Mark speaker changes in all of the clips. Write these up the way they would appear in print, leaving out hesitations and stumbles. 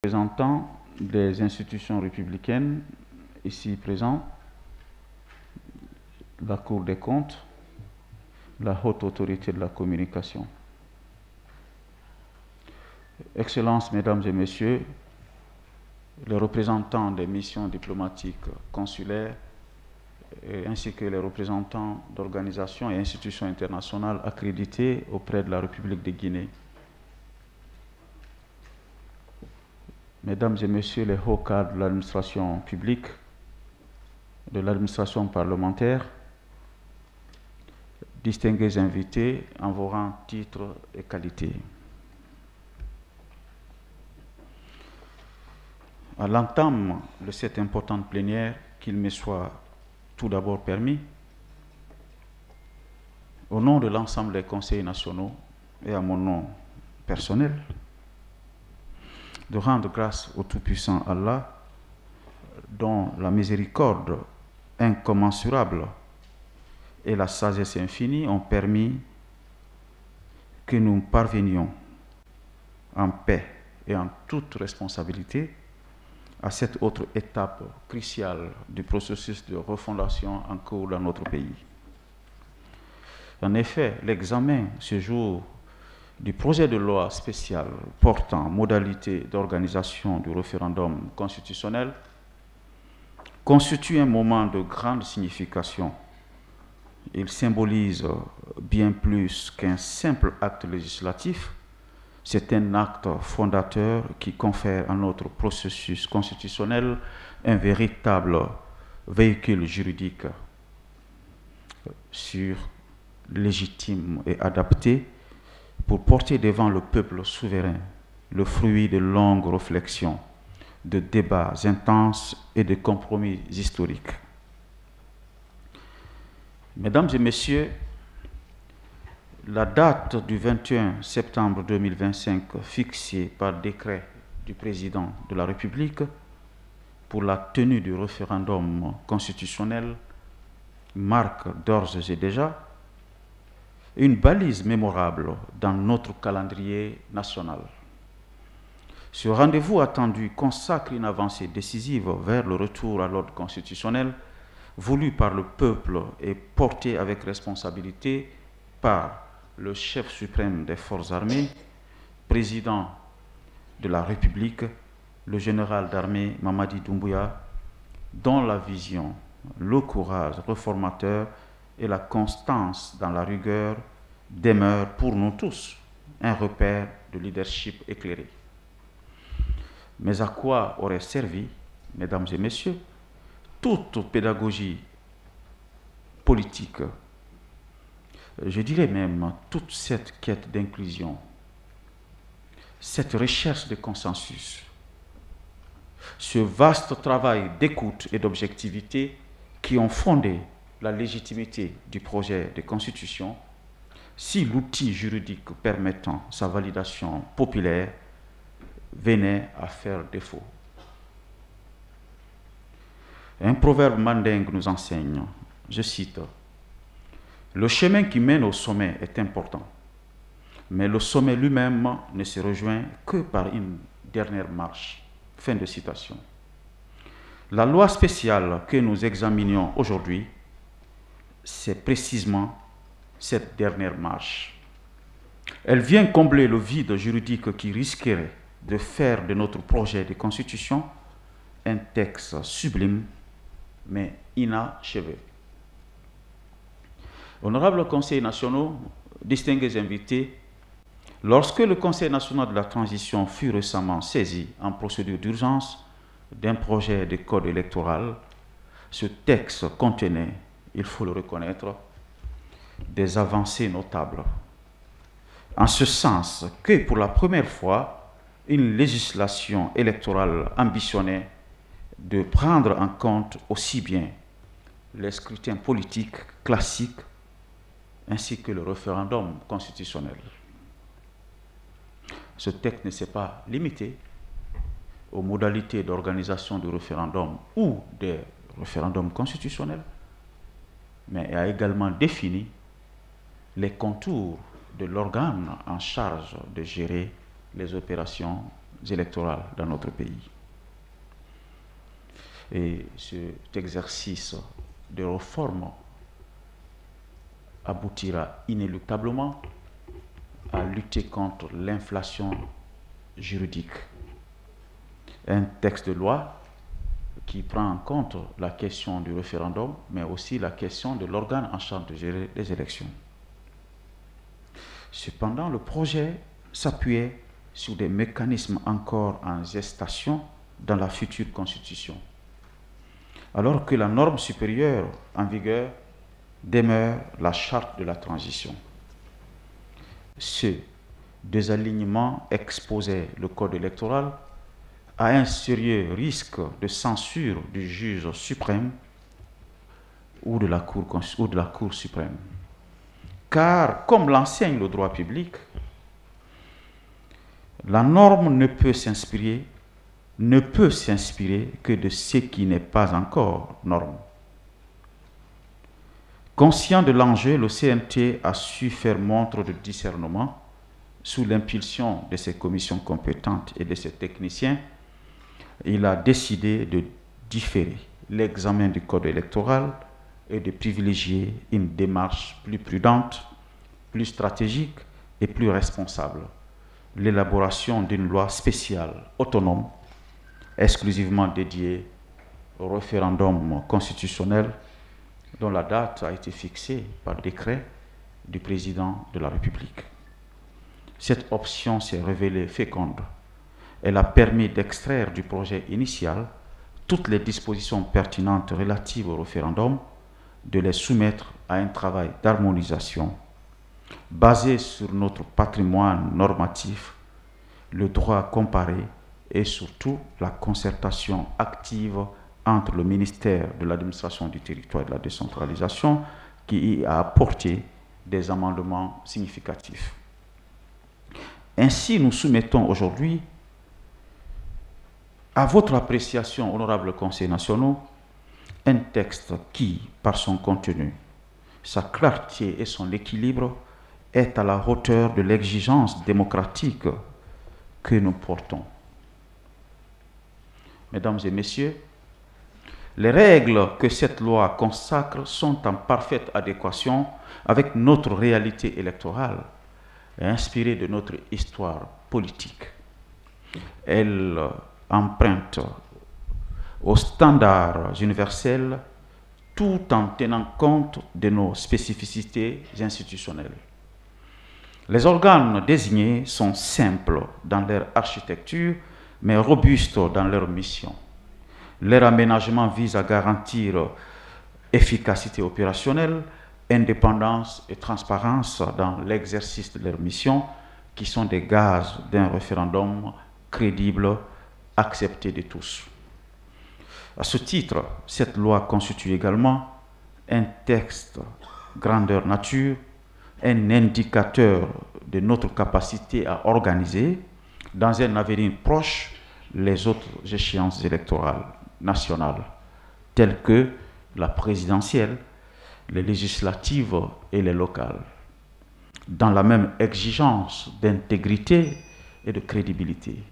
Speaker 1: Représentants des institutions républicaines ici présents, la Cour des comptes, la haute autorité de la communication. Excellences, Mesdames et Messieurs, les représentants des missions diplomatiques consulaires ainsi que les représentants d'organisations et institutions internationales accréditées auprès de la République de Guinée. Mesdames et Messieurs les hauts cadres de l'administration publique, de l'administration parlementaire, distingués invités en vos rangs, titres et qualités. À l'entame de cette importante plénière, qu'il me soit tout d'abord permis, au nom de l'ensemble des conseils nationaux et à mon nom personnel, de rendre grâce au Tout-Puissant Allah, dont la miséricorde incommensurable et la sagesse infinie ont permis que nous parvenions en paix et en toute responsabilité à cette autre étape cruciale du processus de refondation en cours dans notre pays. En effet, l'examen ce jour du projet de loi spécial portant modalité d'organisation du référendum constitutionnel constitue un moment de grande signification. Il symbolise bien plus qu'un simple acte législatif. C'est un acte fondateur qui confère à notre processus constitutionnel un véritable véhicule juridique sûr, légitime et adapté pour porter devant le peuple souverain le fruit de longues réflexions, de débats intenses et de compromis historiques. Mesdames et Messieurs, la date du 21 septembre 2025 fixée par décret du président de la République pour la tenue du référendum constitutionnel marque d'ores et déjà une balise mémorable dans notre calendrier national. Ce rendez-vous attendu consacre une avancée décisive vers le retour à l'ordre constitutionnel voulu par le peuple et porté avec responsabilité par le chef suprême des forces armées, président de la République, le général d'armée Mamadi Doumbouya, dont la vision, le courage réformateur et la constance dans la rigueur demeurent pour nous tous un repère de leadership éclairé. Mais à quoi aurait servi, Mesdames et Messieurs, toute pédagogie politique, je dirais même toute cette quête d'inclusion, cette recherche de consensus, ce vaste travail d'écoute et d'objectivité qui ont fondé la légitimité du projet de constitution, si l'outil juridique permettant sa validation populaire venait à faire défaut. Un proverbe mandingue nous enseigne, je cite, « Le chemin qui mène au sommet est important, mais le sommet lui-même ne se rejoint que par une dernière marche. » Fin de citation. La loi spéciale que nous examinions aujourd'hui, c'est précisément cette dernière marche. Elle vient combler le vide juridique qui risquerait de faire de notre projet de constitution un texte sublime mais inachevé. Honorables conseillers nationaux, distingués invités, lorsque le Conseil national de la transition fut récemment saisi en procédure d'urgence d'un projet de code électoral, ce texte contenait, il faut le reconnaître, des avancées notables. En ce sens que pour la première fois, une législation électorale ambitionnait de prendre en compte aussi bien les scrutins politiques classiques ainsi que le référendum constitutionnel. Ce texte ne s'est pas limité aux modalités d'organisation du référendum ou des référendums constitutionnels, mais a également défini les contours de l'organe en charge de gérer les opérations électorales dans notre pays. Et cet exercice de réforme aboutira inéluctablement à lutter contre l'inflation juridique. Un texte de loi qui prend en compte la question du référendum, mais aussi la question de l'organe en charge de gérer les élections. Cependant, le projet s'appuyait sur des mécanismes encore en gestation dans la future Constitution, alors que la norme supérieure en vigueur demeure la charte de la transition. Ce désalignement exposait le code électoral à un sérieux risque de censure du juge suprême ou de la Cour suprême. Car, comme l'enseigne le droit public, la norme ne peut s'inspirer que de ce qui n'est pas encore norme. Conscient de l'enjeu, le CNT a su faire montre de discernement sous l'impulsion de ses commissions compétentes et de ses techniciens. Il a décidé de différer l'examen du code électoral et de privilégier une démarche plus prudente, plus stratégique et plus responsable. L'élaboration d'une loi spéciale, autonome, exclusivement dédiée au référendum constitutionnel dont la date a été fixée par décret du président de la République. Cette option s'est révélée féconde. Elle a permis d'extraire du projet initial toutes les dispositions pertinentes relatives au référendum, de les soumettre à un travail d'harmonisation basé sur notre patrimoine normatif, le droit comparé et surtout la concertation active entre le ministère de l'administration du territoire et de la décentralisation qui y a apporté des amendements significatifs. Ainsi, nous soumettons aujourd'hui à votre appréciation, honorables conseils nationaux, un texte qui, par son contenu, sa clarté et son équilibre, est à la hauteur de l'exigence démocratique que nous portons. Mesdames et messieurs, les règles que cette loi consacre sont en parfaite adéquation avec notre réalité électorale et inspirées de notre histoire politique. Elles empruntent aux standards universels tout en tenant compte de nos spécificités institutionnelles. Les organes désignés sont simples dans leur architecture, mais robustes dans leur mission. Leur aménagement vise à garantir efficacité opérationnelle, indépendance et transparence dans l'exercice de leur mission, qui sont des gages d'un référendum crédible, accepté de tous. À ce titre, cette loi constitue également un texte grandeur nature, un indicateur de notre capacité à organiser, dans un avenir proche, les autres échéances électorales nationales, telles que la présidentielle, les législatives et les locales, dans la même exigence d'intégrité et de crédibilité.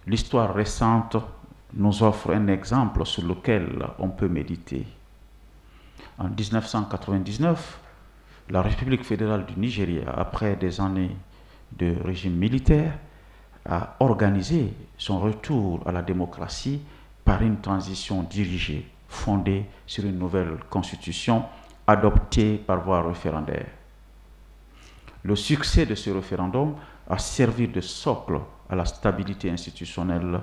Speaker 1: L'histoire récente nous offre un exemple sur lequel on peut méditer. En 1999, la République fédérale du Nigeria, après des années de régime militaire, a organisé son retour à la démocratie par une transition dirigée, fondée sur une nouvelle constitution adoptée par voie référendaire. Le succès de ce référendum a servi de socle à la stabilité institutionnelle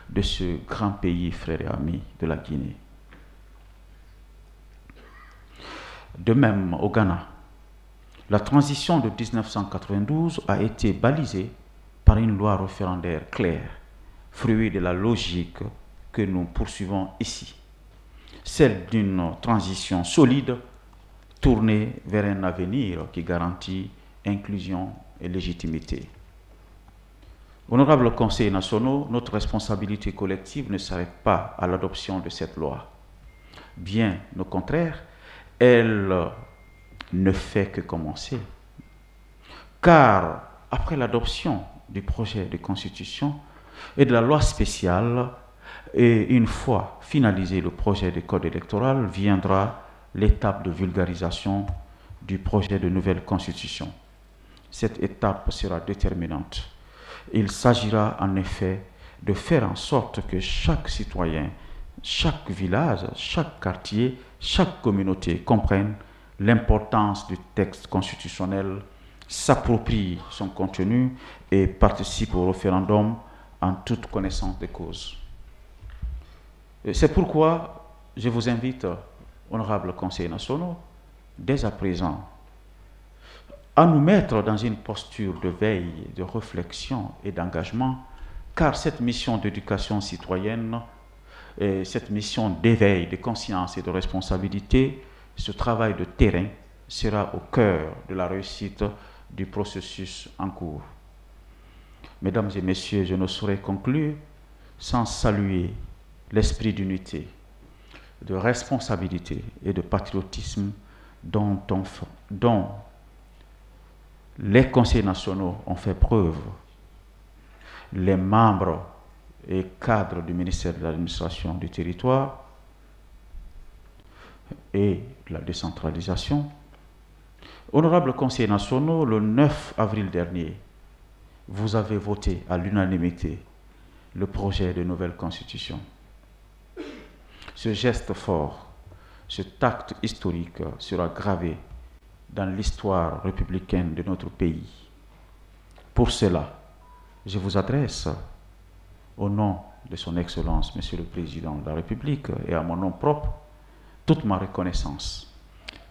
Speaker 1: de ce grand pays frère et ami de la Guinée. De même, au Ghana, la transition de 1992 a été balisée par une loi référendaire claire, fruit de la logique que nous poursuivons ici, celle d'une transition solide tournée vers un avenir qui garantit inclusion et légitimité. Honorables conseils nationaux, notre responsabilité collective ne s'arrête pas à l'adoption de cette loi. Bien au contraire, elle ne fait que commencer. Car après l'adoption du projet de constitution et de la loi spéciale. Et une fois finalisé le projet de code électoral, viendra l'étape de vulgarisation du projet de nouvelle constitution. Cette étape sera déterminante. Il s'agira en effet de faire en sorte que chaque citoyen, chaque village, chaque quartier, chaque communauté comprenne l'importance du texte constitutionnel, s'approprie son contenu et participe au référendum en toute connaissance de cause. C'est pourquoi je vous invite, honorables conseillers nationaux, dès à présent, à nous mettre dans une posture de veille, de réflexion et d'engagement, car cette mission d'éducation citoyenne, et cette mission d'éveil, de conscience et de responsabilité, ce travail de terrain sera au cœur de la réussite du processus en cours. Mesdames et messieurs, je ne saurais conclure sans saluer l'esprit d'unité, de responsabilité et de patriotisme dont les conseils nationaux ont fait preuve, les membres et cadres du ministère de l'administration du territoire et de la décentralisation. Honorables conseillers nationaux, le 9 avril dernier, vous avez voté à l'unanimité le projet de nouvelle constitution. Ce geste fort, cet acte historique sera gravé dans l'histoire républicaine de notre pays. Pour cela, je vous adresse, au nom de son Excellence, Monsieur le Président de la République, et à mon nom propre, toute ma reconnaissance,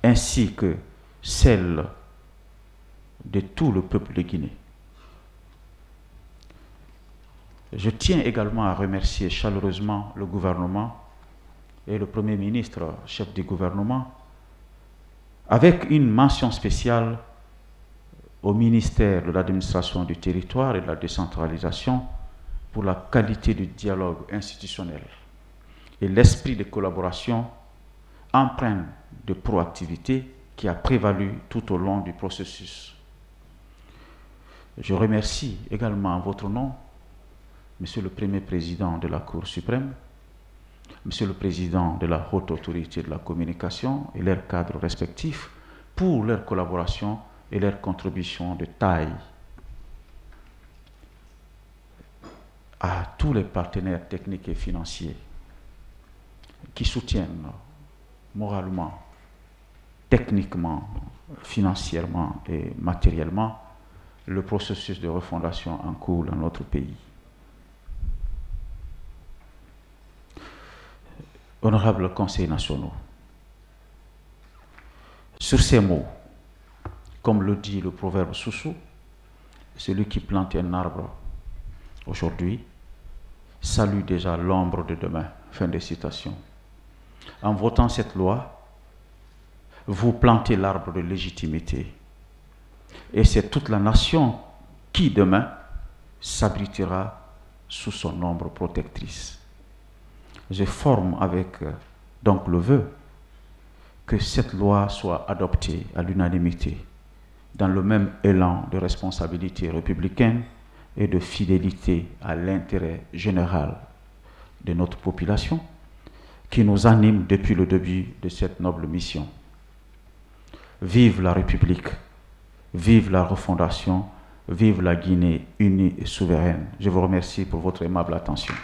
Speaker 1: ainsi que celle de tout le peuple de Guinée. Je tiens également à remercier chaleureusement le gouvernement et le Premier ministre, chef du gouvernement, avec une mention spéciale au ministère de l'administration du territoire et de la décentralisation pour la qualité du dialogue institutionnel et l'esprit de collaboration empreint de proactivité qui a prévalu tout au long du processus. Je remercie également en votre nom, Monsieur le Premier Président de la Cour suprême, Monsieur le Président de la Haute Autorité de la Communication et leurs cadres respectifs pour leur collaboration et leur contribution de taille. À tous les partenaires techniques et financiers qui soutiennent moralement, techniquement, financièrement et matériellement le processus de refondation en cours dans notre pays. Honorables conseillers nationaux, sur ces mots, comme le dit le proverbe Soussou, celui qui plante un arbre aujourd'hui salue déjà l'ombre de demain. Fin de citation. En votant cette loi, vous plantez l'arbre de légitimité. Et c'est toute la nation qui demain s'abritera sous son ombre protectrice. Je forme avec donc le vœu que cette loi soit adoptée à l'unanimité dans le même élan de responsabilité républicaine et de fidélité à l'intérêt général de notre population qui nous anime depuis le début de cette noble mission. Vive la République, vive la refondation, vive la Guinée unie et souveraine. Je vous remercie pour votre aimable attention.